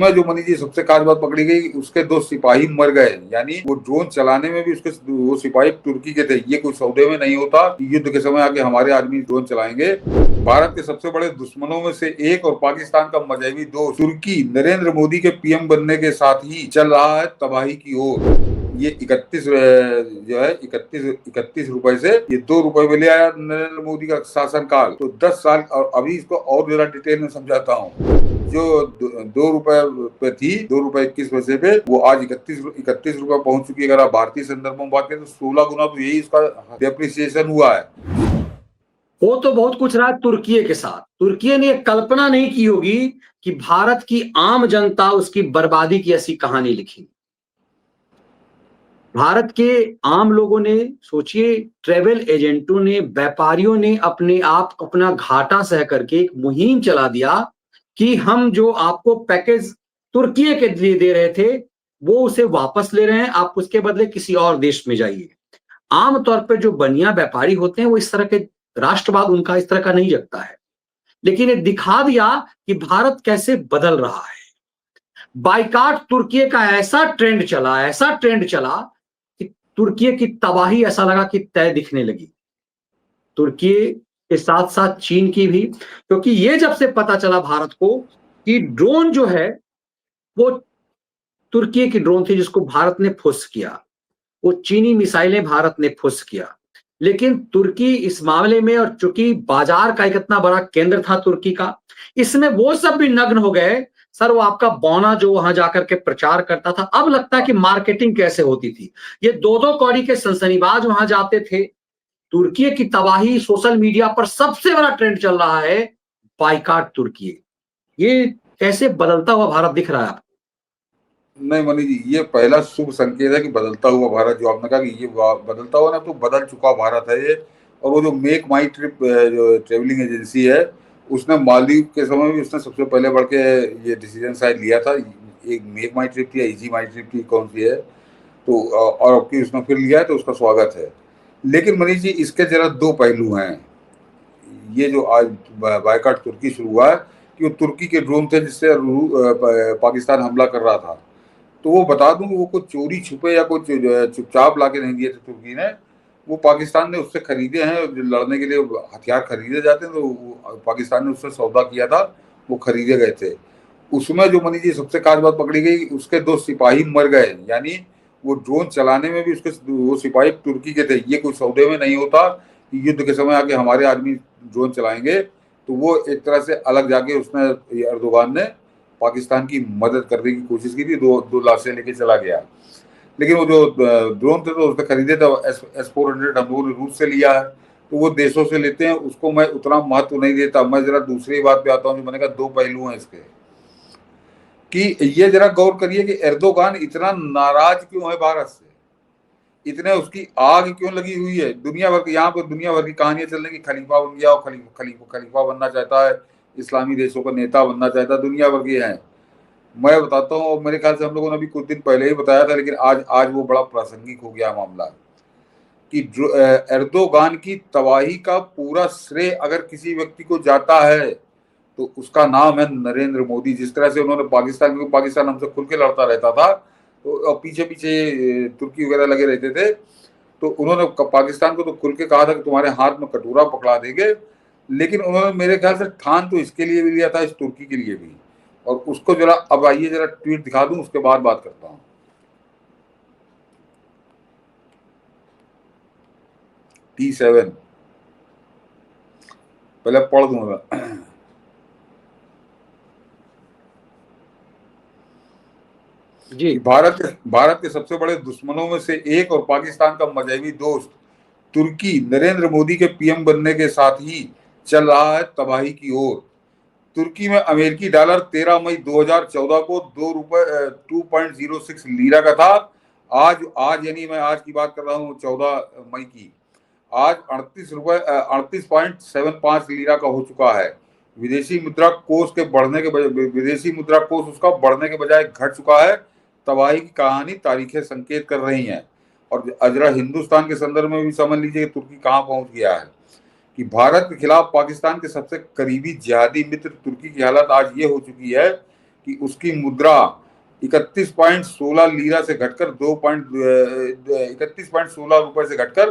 उसमें जो मनी जी सबसे खास बात पकड़ी गई, उसके 2 सिपाही मर गए, यानी वो ड्रोन चलाने में भी उसके वो सिपाही तुर्की के थे। ये कोई सौदे में नहीं होता, युद्ध के समय आके हमारे आदमी ड्रोन चलाएंगे। भारत के सबसे बड़े दुश्मनों में से एक और पाकिस्तान का मजहबी दोस्त तुर्की नरेंद्र मोदी के पीएम बनने के साथ ही चल रहा है तबाही की ओर। ये 31 जो है 31 रुपए से ये 2 रुपए में ले आया नरेंद्र मोदी का शासनकाल। तो 10 साल, और अभी इसको और जरा डिटेल में समझाता हूँ। जो 2 रुपए पे थी, 2 रुपए 21 पैसे पे, वो आज 31 रुपए पहुंच चुकी है। अगर आप भारतीय संदर्भ में बात करें तो 16 गुना तो यही इसका डेप्रिसिएशन हुआ है। वो तो बहुत कुछ रहा तुर्की के साथ। तुर्की ने कल्पना नहीं की होगी कि भारत की आम जनता उसकी बर्बादी की ऐसी कहानी लिखी। भारत के आम लोगों ने, सोचिए, ट्रेवल एजेंटों ने, व्यापारियों ने अपने आप अपना घाटा सह करके एक मुहिम चला दिया कि हम जो आपको पैकेज तुर्की के लिए दे रहे थे वो उसे वापस ले रहे हैं, आप उसके बदले किसी और देश में जाइए। आमतौर पर जो बनिया व्यापारी होते हैं वो इस तरह के, राष्ट्रवाद उनका इस तरह का नहीं जगता है, लेकिन ये दिखा दिया कि भारत कैसे बदल रहा है। बाइकाट तुर्की का ऐसा ट्रेंड चला कि तुर्की की तबाही ऐसा लगा कि तय दिखने लगी। तुर्की के साथ साथ चीन की भी, क्योंकि ये जब से पता चला भारत को कि ड्रोन जो है वो तुर्की की ड्रोन थी जिसको भारत ने फुस किया, वो चीनी मिसाइलें भारत ने फुस किया। लेकिन तुर्की इस मामले में, और चूंकि बाजार का एक इतना बड़ा केंद्र था तुर्की का, इसमें वो सब भी नग्न हो गए। सर, वो आपका बौना जो वहां जाकर के प्रचार करता था, अब लगता है कि मार्केटिंग कैसे होती थी। ये 2-2 कौड़ी के सनसनीबाज वहां जाते थे। तुर्की की तबाही सोशल मीडिया पर सबसे बड़ा ट्रेंड चल रहा है, बाइकाट तुर्की। ये कैसे बदलता हुआ भारत दिख रहा है आपको? नहीं मनी जी, ये पहला शुभ संकेत है कि बदलता हुआ भारत, जो आपने कहा कि ये बदलता हुआ ना, तो बदल चुका भारत है ये। और वो जो मेक माई ट्रिप जो ट्रेवलिंग एजेंसी है, उसने मालदीव के समय भी उसने सबसे पहले बढ़ के ये डिसीजन शायद लिया था। एक मेक माई ट्रिप थी या इजी माई ट्रिप थी, कौन सी है, तो और अब की उसने फिर लिया है, तो उसका स्वागत है। लेकिन मनीष जी, इसके जरा 2 पहलू हैं। ये जो आज बायकाट तुर्की शुरू हुआ है, कि वो तुर्की के ड्रोन थे जिससे पाकिस्तान हमला कर रहा था। तो वो बता दूं कि वो कुछ चोरी छुपे या कुछ चुपचाप ला के नहीं दिए थे तुर्की ने। वो पाकिस्तान ने उससे खरीदे हैं। जो लड़ने के लिए हथियार खरीदे जाते हैं, तो पाकिस्तान ने उससे सौदा किया था, वो खरीदे गए थे। उसमें जो मनी जी सबसे खास बात पकड़ी गई, उसके 2 सिपाही मर गए, यानी वो ड्रोन चलाने में भी उसके वो सिपाही तुर्की के थे। ये कोई सौदे में नहीं होता कि युद्ध के समय आके हमारे आदमी ड्रोन चलाएंगे। तो वो एक तरह से अलग जाके उसने, एर्दोगान ने पाकिस्तान की मदद करने की कोशिश की थी। 2 लाशें लेके चला गया। लेकिन वो जो ड्रोन थे, तो उसने खरीदे थे S-400, हम लोगों ने रूस से लिया है। तो वो देशों से लेते हैं, उसको मैं उतना महत्व नहीं देता। मैं जरा दूसरी बात पे आता हूँ, जो मैंने कहा 2 पहलू हैं इसके, कि ये जरा गौर करिए कि एर्दोगान इतना नाराज क्यों है भारत से, इतने उसकी आग क्यों लगी हुई है। दुनिया भर की, यहाँ पर दुनिया भर की कहानियां चल रही, खलीफा बन गया और खलीफा बनना चाहता है, इस्लामी देशों का नेता बनना चाहता है, दुनिया भर के हैं। मैं बताता हूँ, मेरे ख्याल से हम लोगों ने अभी कुछ दिन पहले ही बताया था, लेकिन आज वो बड़ा प्रासंगिक हो गया मामला, कि एर्दोगान की तबाही का पूरा श्रेय अगर किसी व्यक्ति को जाता है तो उसका नाम है नरेंद्र मोदी। जिस तरह से उन्होंने पाकिस्तान, क्योंकि पाकिस्तान हमसे खुल के लड़ता रहता था, तो पीछे पीछे तुर्की वगैरह लगे रहते थे, तो उन्होंने पाकिस्तान को तो खुल के कहा था कि तुम्हारे हाथ में कटोरा पकड़ा देंगे। लेकिन उन्होंने मेरे ख्याल से ठान तो इसके लिए भी लिया था, इस तुर्की के लिए भी। और उसको जरा, अब आइए जरा ट्वीट दिखा दूं, उसके बाद बात करता हूं। T7 पहले पढ़ दूंगा। जी। भारत के सबसे बड़े दुश्मनों में से एक और पाकिस्तान का मजहबी दोस्त तुर्की नरेंद्र मोदी के पीएम बनने के साथ ही चल रहा है तबाही की ओर। तुर्की में अमेरिकी डॉलर 13 मई 2014 को 2.06 लीरा का था। आज यानी मैं आज की बात कर रहा हूँ, 14 मई की, आज 38.75 लीरा का हो चुका है। विदेशी मुद्रा कोष उसका बढ़ने के बजाय घट चुका है। तबाही की कहानी तारीखें संकेत कर रही हैं। और जरा हिंदुस्तान के संदर्भ में भी समझ लीजिए कि तुर्की कहाँ पहुंच गया है, कि भारत के खिलाफ पाकिस्तान के सबसे करीबी जिहादी मित्र तुर्की की हालत आज ये हो चुकी है कि उसकी मुद्रा 31.16 लीरा से घटकर 31.16 रुपए से घटकर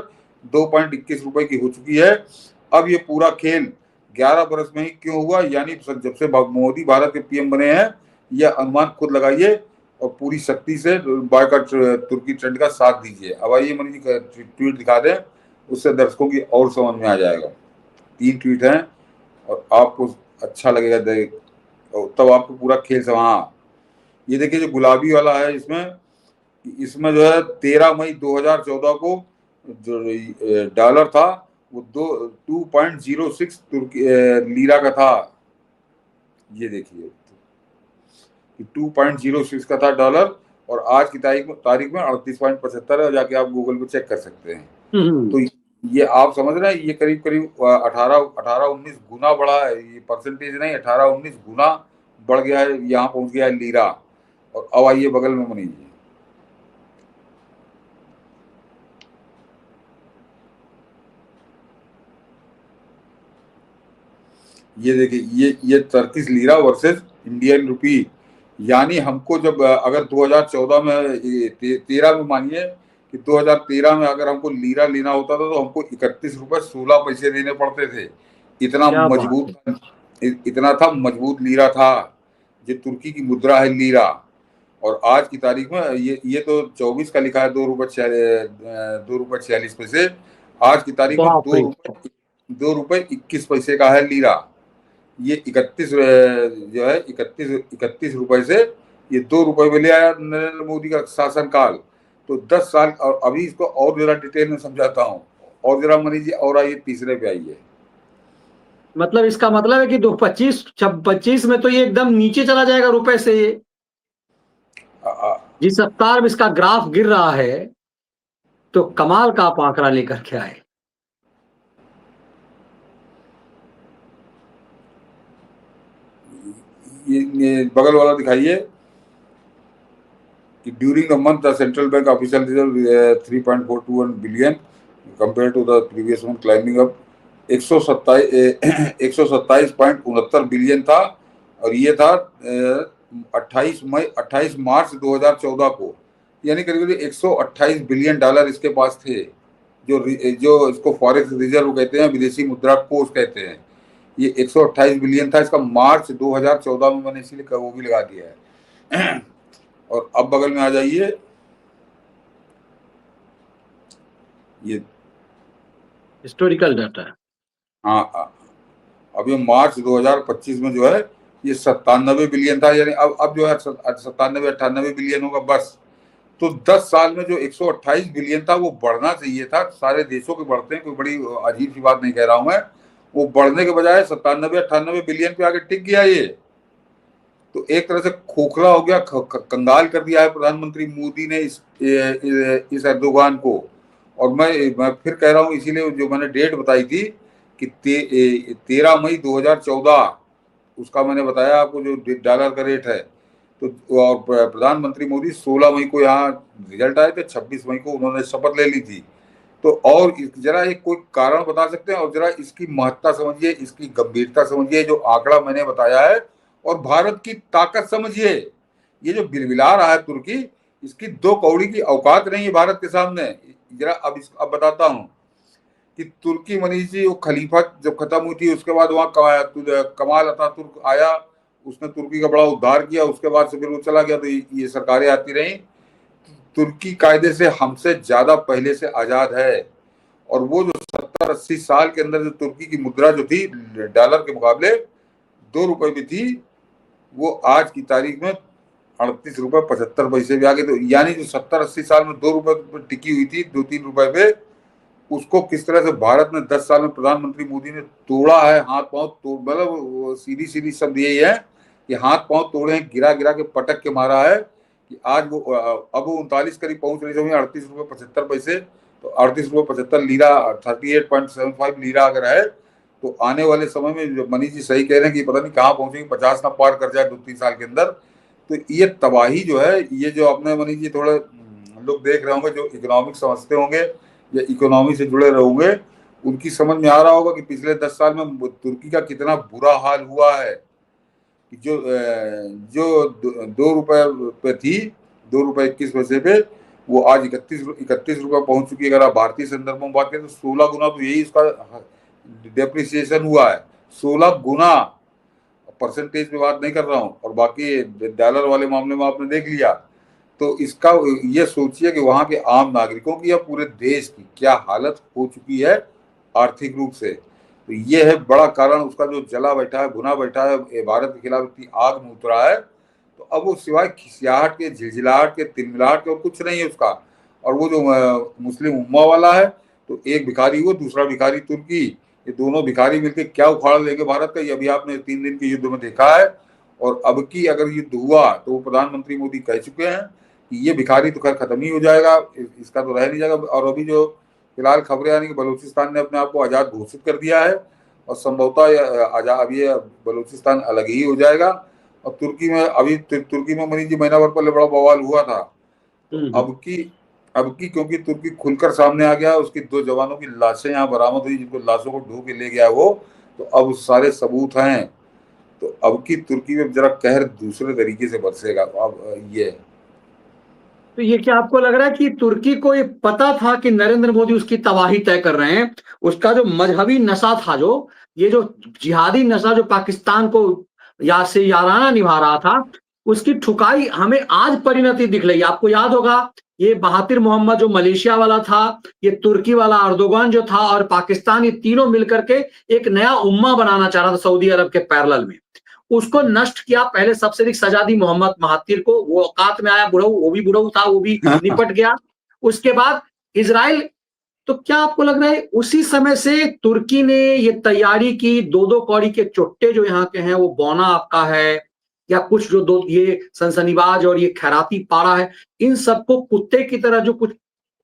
2.21 रुपए की हो चुकी है। अब ये पूरा खेल 11 बरस में ही क्यों हुआ, यानी जब से मोदी भारत के पीएम बने हैं, यह अनुमान खुद लगाइए और पूरी शक्ति से बॉयकॉट तुर्की ट्रेंड का साथ दीजिए। अब आइए मनी जी ट्वीट दिखा दें, उससे दर्शकों की और समझ में आ जाएगा। 3 ट्वीट हैं और आपको अच्छा लगेगा देख, तब आपको पूरा खेल समझ। हाँ, ये देखिए जो गुलाबी वाला है, इसमें जो है 13 मई 2014 को जो डॉलर था वो 2.06 तुर्की लीरा का था। ये देखिए 2.06 का था डॉलर, और आज की तारीख में 38.75 है। जाके आप गूगल पे चेक कर सकते हैं। तो ये आप समझ रहे हैं, ये करीब करीब 18-19 गुना बढ़ा है। ये परसेंटेज नहीं, 18-19 गुना बढ़ गया है, यहाँ पहुंच गया है लीरा। और अब आइए बगल में मनी जी, ये देखिए ये Turkish lira versus Indian rupee. यानी हमको जब अगर 2014 में 13 में मानिए कि 2013 में अगर हमको लीरा लेना होता था तो हमको 31 रुपए 16 पैसे देने पड़ते थे। इतना मजबूत लीरा था। ये तुर्की की मुद्रा है लीरा। और आज की तारीख में ये तो 24 का लिखा है, 2 रुपए 46 पैसे। आज की तारीख में 2 रुपए 21 पैसे का है लीरा। ये 31 जो है 31 रुपए से ये 2 रुपए में ले आया नरेंद्र मोदी का शासनकाल। तो 10 साल। और अभी इसको और जरा डिटेल में समझाता हूँ, और जरा मनीष जी और आइए तीसरे पे आइए। मतलब इसका मतलब है कि 25 में तो ये एकदम नीचे चला जाएगा रुपए से। ये जिस रफ्तार में इसका ग्राफ गिर रहा है, तो कमाल का आप आंकड़ा लेकर के आए। ये बगल वाला दिखाइए कि during the month the central bank official reserve 3.421 billion compare to the previous month, climbing up 127.69 billion था। और ये था 28 मार्च 2014 को। यानी करीब 128 बिलियन डॉलर इसके पास थे, जो इसको फॉरेक्स रिजर्व कहते हैं, विदेशी मुद्रा कोष कहते हैं। ये 128 बिलियन था इसका मार्च 2014 में, मैंने इसीलिए वो भी लगा दिया है। और अब बगल में आ जाइए, ये हिस्टोरिकल डाटा। हाँ, अब ये मार्च 2025 में जो है ये 97 बिलियन था। यानी अब जो है 97-98 बिलियन होगा बस। तो 10 साल में जो 128 बिलियन था वो बढ़ना चाहिए था। सारे देशों के बढ़ते हैं, कोई बड़ी अजीब सी बात नहीं कह रहा हूं मैं। वो बढ़ने के बजाय 97-98 बिलियन पे आके टिक गया ये। तो एक तरह से खोखला हो गया, कंगाल कर दिया है प्रधानमंत्री मोदी ने इस एर्दोगान को। और मैं फिर कह रहा हूँ, इसीलिए जो मैंने डेट बताई थी कि 13 मई 2014, उसका मैंने बताया आपको जो डॉलर का रेट है। तो और प्रधानमंत्री मोदी 16 मई को यहाँ रिजल्ट आए थे, 26 मई को उन्होंने शपथ ले ली थी। तो और जरा एक कोई कारण बता सकते हैं, और जरा इसकी महत्ता समझिए, इसकी गंभीरता समझिए, जो आंकड़ा मैंने बताया है, और भारत की ताकत समझिए। ये जो बिलबिला रहा है तुर्की, इसकी 2 कौड़ी की औकात नहीं है भारत के सामने। जरा अब बताता हूँ कि तुर्की मनीष जी, वो खलीफत जब खत्म हुई थी उसके बाद वहाँ कमाल अतातुर्क आया, उसने तुर्की का बड़ा उद्धार किया। उसके बाद से फिर वो चला गया, तो ये सरकारें आती रही। तुर्की कायदे से हमसे ज्यादा पहले से आजाद है। और वो जो 70-80 साल के अंदर जो तुर्की की मुद्रा जो थी डॉलर के मुकाबले 2 रुपए भी थी, वो आज की तारीख में 38 रुपए 75 पैसे भी आ गए। तो यानी जो 70-80 साल में 2 रुपए पर टिकी हुई थी, 2-3 रुपए पे, उसको किस तरह से भारत ने 10 साल में प्रधानमंत्री मोदी ने तोड़ा है। हाथ पांव तोड़, मतलब सीधी सीधी शब्द यही है कि हाथ पांव तोड़े हैं, गिरा गिरा के पटक के मारा है। कि आज वो अब वो 39 करीब पहुंच रही है, 38 रुपए 75 पैसे। तो 38 रुपए 75 लीरा, 38.75 लीरा अगर है, तो आने वाले समय में जो मनीष जी सही कह रहे हैं कि पता नहीं कहाँ पहुंचेगी, 50 ना पार कर जाए 2-3 साल के अंदर। तो ये तबाही जो है, ये जो अपने मनीष जी थोड़े लोग देख रहे होंगे, जो इकोनॉमिक्स समझते होंगे या इकोनॉमी से जुड़े रहोगे, उनकी समझ में आ रहा होगा कि पिछले 10 साल में तुर्की का कितना बुरा हाल हुआ है। कि जो 2 रुपए पे थी, 2 रुपए 21 पैसे पे, वो आज 31 रुपए पहुंच चुकी है। अगर आप भारतीय संदर्भ में बात करें तो 16 गुना तो यही इसका डेप्रिसिएशन हुआ है, 16 गुना। परसेंटेज पे बात नहीं कर रहा हूँ, और बाकी डॉलर वाले मामले में आपने देख लिया। तो इसका ये सोचिए कि वहां के आम नागरिकों की या पूरे देश की क्या हालत हो चुकी है आर्थिक रूप से। तो ये है बड़ा कारण उसका, जो जला बैठा है, भुना बैठा है, भारत के खिलाफ इतनी आग में उतरा है। तो अब वो सिवाय खिसियाहट के, झिलझिलाहट के, तिलमिलाहट के और कुछ नहीं है उसका। और वो जो मुस्लिम उम्मा वाला है, तो एक भिखारी वो, दूसरा भिखारी तुर्की, ये दोनों भिखारी मिलकर क्या उखाड़ लेंगे भारत का, ये अभी आपने 3 दिन के युद्ध में देखा है। और अब की अगर युद्ध हुआ तो वो प्रधानमंत्री मोदी कह चुके हैं कि ये भिखारी तो खैर खत्म ही हो जाएगा, इसका तो रह नहीं जाएगा। और अभी जो फिलहाल खबरें आनी कि बलूचिस्तान ने अपने आप को आज़ाद घोषित कर दिया है, और संभवतः आजाद अब ये बलूचिस्तान अलग ही हो जाएगा। और तुर्की में मनीष जी महीना भर पहले बड़ा बवाल हुआ था। तो अब की क्योंकि तुर्की खुलकर सामने आ गया, उसकी 2 जवानों की लाशें यहाँ बरामद हुई, जिनको लाशों को ढो के ले गया वो, तो अब सारे सबूत हैं। तो अब की तुर्की में जरा कहर दूसरे तरीके से बरसेगा। अब ये तो ये क्या आपको लग रहा है कि तुर्की को ये पता था कि नरेंद्र मोदी उसकी तबाही तय कर रहे हैं? उसका जो मजहबी नशा था, जो ये जो जिहादी नशा जो पाकिस्तान को याराना निभा रहा था, उसकी ठुकाई हमें आज परिणति दिख रही है। आपको याद होगा, ये महातिर मोहम्मद जो मलेशिया वाला था, ये तुर्की वाला अर्दोगान जो था, और पाकिस्तान, ये तीनों मिलकर के एक नया उम्मा बनाना चाह रहा था सऊदी अरब के पैरेलल में। उसको नष्ट किया। पहले सबसे अधिक सजा दी मोहम्मद महातिर को, वो औकात में आया, बुढ़ऊ, वो भी बुढ़ऊ था, वो भी निपट गया। उसके बाद इजराइल। तो क्या आपको लग रहा है उसी समय से तुर्की ने ये तैयारी की, 2-2 कौड़ी के चुट्टे जो यहाँ के हैं वो बौना आपका है, या कुछ जो दो ये सनसनीबाज और ये खैराती पारा है, इन सबको कुत्ते की तरह जो कुछ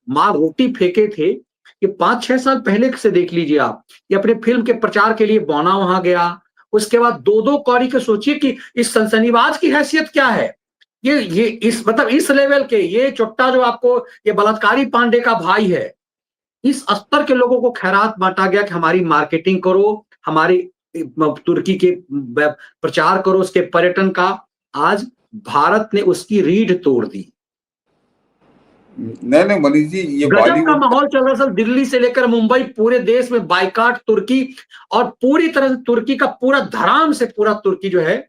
माँ रोटी फेंके थे, ये 5-6 साल पहले से देख लीजिए आप। ये अपने फिल्म के प्रचार के लिए बौना वहां गया। उसके बाद 2-2 कौड़ी के, सोचिए कि इस सनसनीबाज की हैसियत क्या है। ये इस मतलब इस लेवल के, ये चुट्टा जो आपको, ये बलात्कारी पांडे का भाई है, इस स्तर के लोगों को खैरात बांटा गया कि हमारी मार्केटिंग करो, हमारी तुर्की के प्रचार करो, उसके पर्यटन का। आज भारत ने उसकी रीढ़ तोड़ दी। नहीं मनीष जी, ये गजब का बॉलीवुड माहौल चल रहा है सर, दिल्ली से लेकर मुंबई, पूरे देश में बाइकाट तुर्की, और पूरी तरह से तुर्की का पूरा धराम से पूरा तुर्की जो है,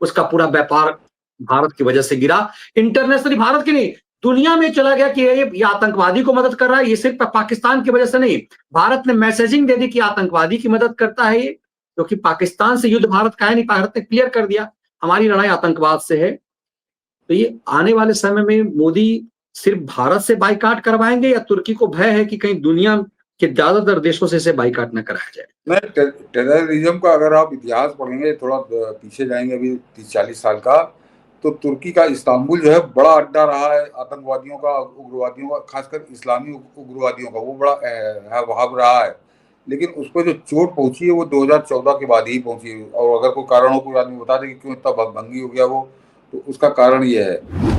उसका पूरा व्यापार भारत की वजह से गिरा। इंटरनेशनली भारत की नहीं, दुनिया में चला गया कि ये आतंकवादी को मदद कर रहा है। ये सिर्फ पाकिस्तान की वजह से नहीं, भारत ने मैसेजिंग दे दी कि आतंकवादी की मदद करता है ये, क्योंकि पाकिस्तान से युद्ध भारत का है नहीं। भारत ने क्लियर कर दिया हमारी लड़ाई आतंकवाद से है। तो ये आने वाले समय में मोदी सिर्फ भारत से बाइकाट करवाएंगे, या तुर्की को भय है कि कहीं दुनिया के ज्यादातर देशों से इसे बाइकाट न कराया जाए? नहीं, टेररिज्म का अगर आप इतिहास पढ़ेंगे, थोड़ा पीछे जाएंगे अभी 30-40 साल का, तो तुर्की का इस्तांबुल जो है बड़ा अड्डा रहा है आतंकवादियों का, उग्रवादियों का, खासकर इस्लामी उग्रवादियों का, वो बड़ा हब रहा है। लेकिन उस पर जो चोट पहुंची है वो 2014 के बाद ही पहुंची है। और अगर कोई कारण हो, कोई आदमी बता दे कि क्यों इतना भंगी हो गया वो, तो उसका कारण ये है